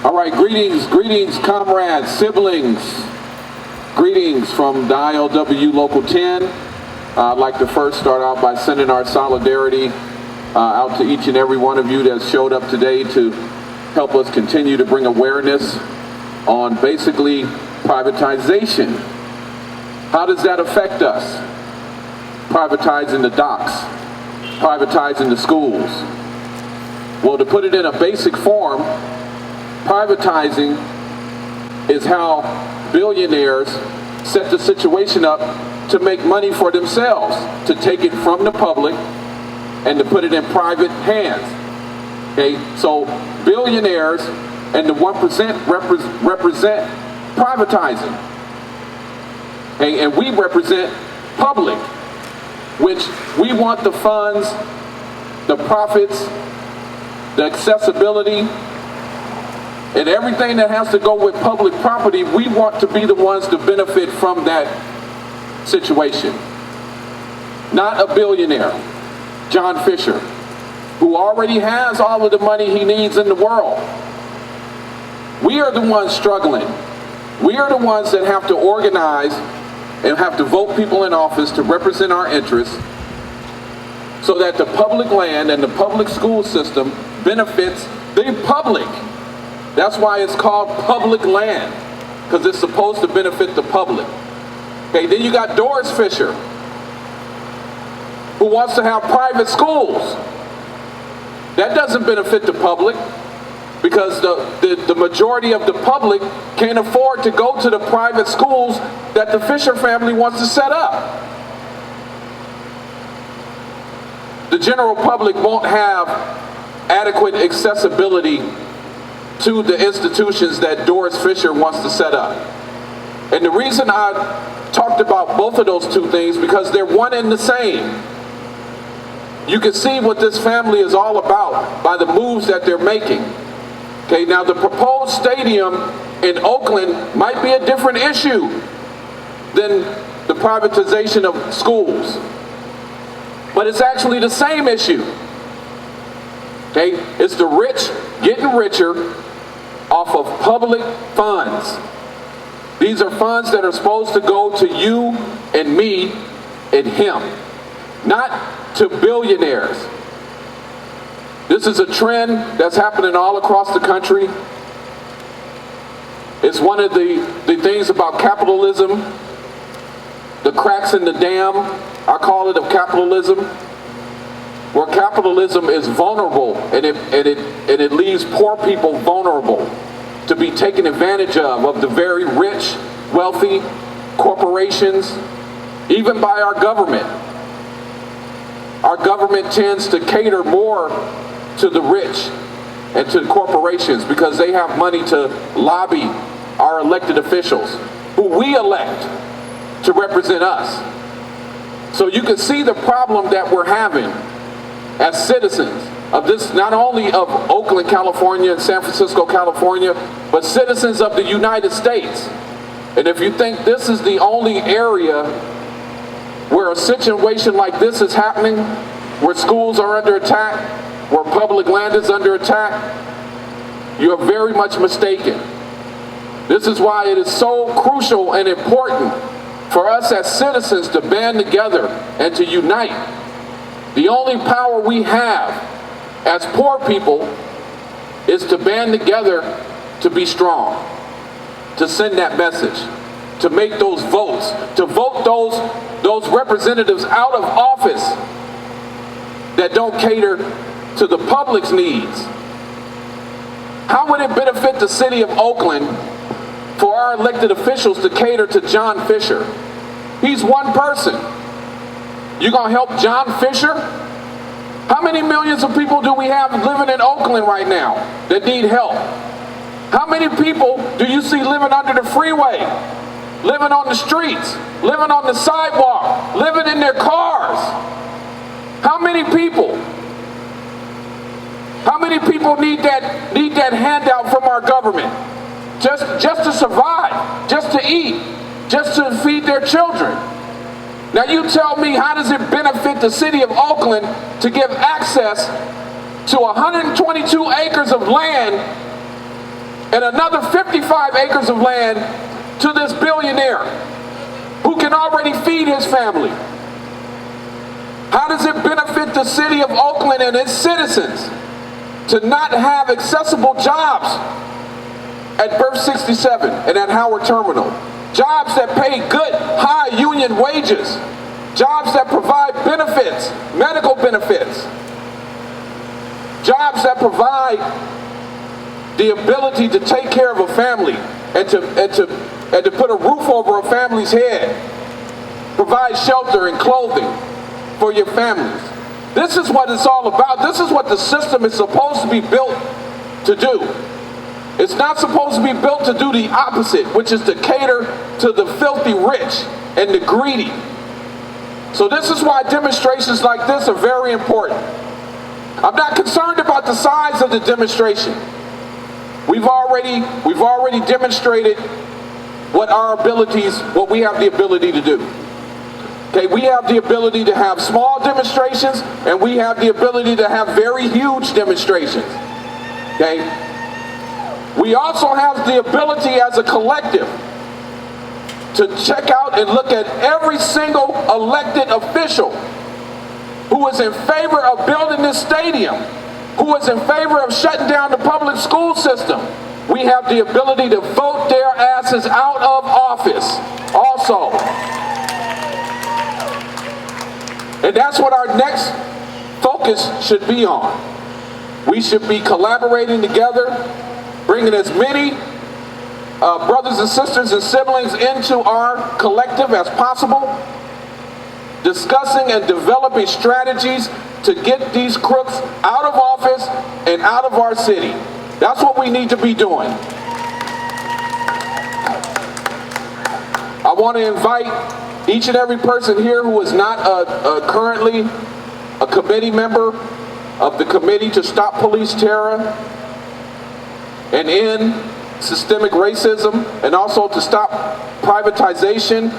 All right, greetings, comrades, siblings. Greetings from the ILWU Local 10. I'd like to first start out by sending our solidarity out to each and every one of you that showed up today to help us continue to bring awareness on basically privatization. How does that affect us? Privatizing the docks, privatizing the schools. Well, to put it in a basic form, privatizing is how billionaires set the situation up to make money for themselves, to take it from the public and to put it in private hands. Okay, so billionaires and the 1% represent privatizing. Okay, and we represent public, which we want the funds, the profits, the accessibility, and everything that has to go with public property. We want to be the ones to benefit from that situation. Not a billionaire, John Fisher, who already has all of the money he needs in the world. We are the ones struggling. We are the ones that have to organize and have to vote people in office to represent our interests so that the public land and the public school system benefits the public. That's why it's called public land, because it's supposed to benefit the public. Okay, then you got Doris Fisher, who wants to have private schools. That doesn't benefit the public, because the majority of the public can't afford to go to the private schools that the Fisher family wants to set up. The general public won't have adequate accessibility to the institutions that Doris Fisher wants to set up. And the reason I talked about both of those two things, because they're one and the same. You can see what this family is all about by the moves that they're making. Okay, now the proposed stadium in Oakland might be a different issue than the privatization of schools, but it's actually the same issue. Okay, it's the rich getting richer off of public funds. These are funds that are supposed to go to you and me and him, not to billionaires. This is a trend that's happening all across the country. It's one of the things about capitalism, the cracks in the dam, I call it, of capitalism, where capitalism is vulnerable and it leaves poor people vulnerable to be taken advantage of the very rich, wealthy corporations, even by our government. Our government tends to cater more to the rich and to corporations because they have money to lobby our elected officials, who we elect to represent us. So you can see the problem that we're having as citizens of this, not only of Oakland, California, and San Francisco, California, but citizens of the United States. And if you think this is the only area where a situation like this is happening, where schools are under attack, where public land is under attack, you are very much mistaken. This is why it is so crucial and important for us as citizens to band together and to unite. The only power we have as poor people is to band together to be strong, to send that message, to make those votes, to vote those representatives out of office that don't cater to the public's needs. How would it benefit the city of Oakland for our elected officials to cater to John Fisher? He's one person. You gonna help John Fisher? How many millions of people do we have living in Oakland right now that need help? How many people do you see living under the freeway, living on the streets, living on the sidewalk, living in their cars? How many people? How many people need that handout from our government? Just to survive, just to eat, just to feed their children. Now you tell me, how does it benefit the city of Oakland to give access to 122 acres of land and another 55 acres of land to this billionaire who can already feed his family? How does it benefit the city of Oakland and its citizens to not have accessible jobs at Berth 67 and at Howard Terminal? Jobs that pay good, high union wages. Jobs that provide benefits, medical benefits. Jobs that provide the ability to take care of a family and to put a roof over a family's head. Provide shelter and clothing for your families. This is what it's all about. This is what the system is supposed to be built to do. It's not supposed to be built to do the opposite, which is to cater to the filthy rich and the greedy. So this is why demonstrations like this are very important. I'm not concerned about the size of the demonstration. We've already demonstrated what we have the ability to do. Okay, we have the ability to have small demonstrations, and we have the ability to have very huge demonstrations. Okay? We also have the ability as a collective to check out and look at every single elected official who is in favor of building this stadium, who is in favor of shutting down the public school system. We have the ability to vote their asses out of office also. And that's what our next focus should be on. We should be collaborating together, bringing as many brothers and sisters and siblings into our collective as possible, discussing and developing strategies to get these crooks out of office and out of our city. That's what we need to be doing. I want to invite each and every person here who is not currently a committee member of the Committee to Stop Police Terror and End Systemic Racism, and also to stop privatization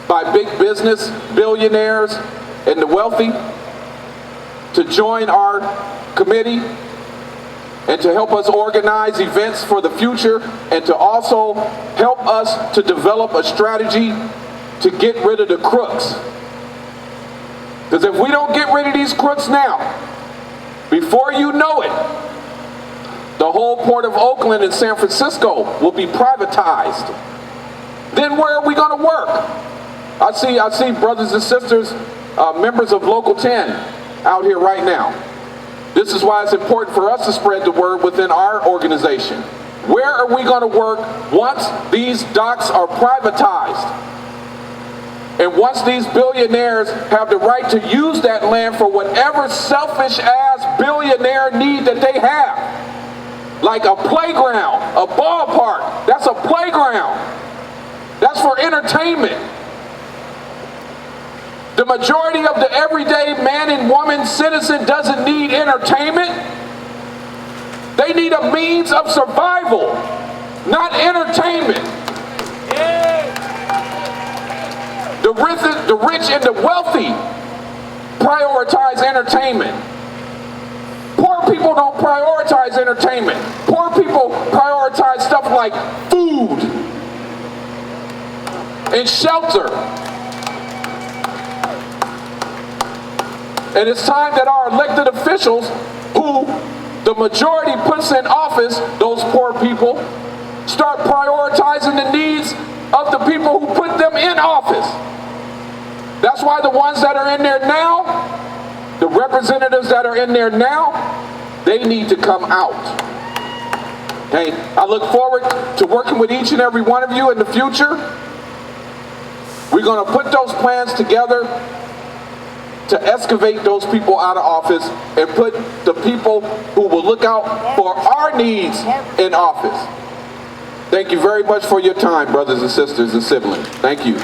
by big business, billionaires, and the wealthy, to join our committee and to help us organize events for the future, and to also help us to develop a strategy to get rid of the crooks. Because if we don't get rid of these crooks now, before you know it, the whole Port of Oakland and San Francisco will be privatized. Then where are we going to work? I see brothers and sisters, members of Local 10 out here right now. This is why it's important for us to spread the word within our organization. Where are we going to work once these docks are privatized? And once these billionaires have the right to use that land for whatever selfish ass billionaire need that they have. Like a playground, a ballpark, that's a playground. That's for entertainment. The majority of the everyday man and woman citizen doesn't need entertainment. They need a means of survival, not entertainment. The rich and the wealthy prioritize entertainment. Poor people don't prioritize entertainment. Poor people prioritize stuff like food and shelter. And it's time that our elected officials, who the majority puts in office, those poor people, start prioritizing the needs of the people who put them in office. That's why the ones that are in there now, the representatives that are in there now, they need to come out. Okay? I look forward to working with each and every one of you in the future. We're going to put those plans together to excavate those people out of office and put the people who will look out for our needs in office. Thank you very much for your time, brothers and sisters and siblings. Thank you.